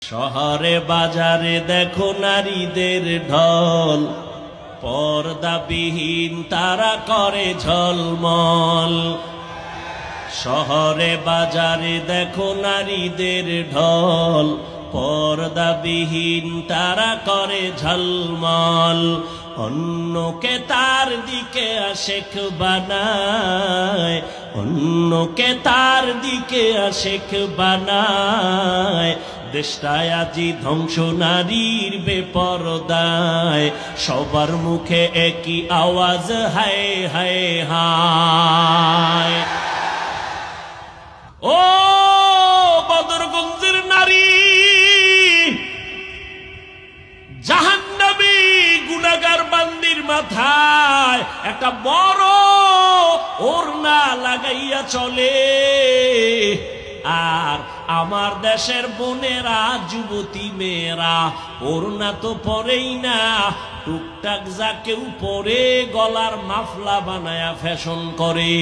শহরে বাজারে দেখো নারীদের ঢল, পর্দাবিহীন তারা করে ঝলমল। শহরে বাজারে দেখো নারীদের ঢল, পর্দাবিহীন তারা করে ঝলমল। অন্যকে তার দিকে আশেক বানায়, অন্যকে তার দিকে আশেক বানায়। দেশটায় আজি ধ্বংস নারীর বেপরদায়, সবার মুখে একই আওয়াজ হায় হায় হায়। ও বদরগঞ্জের নারী, জাহান্নামী গুনাহগার বান্দির মাথায় একটা বড় ওড়না লাগাইয়া চলে। আর আমার দেশের বোনেরা, যুবতী মেয়েরা ওড়না তো পরেই না, টুকটাক যা কেউ পরে গলার মাফলা বানায়া ফ্যাশন করে।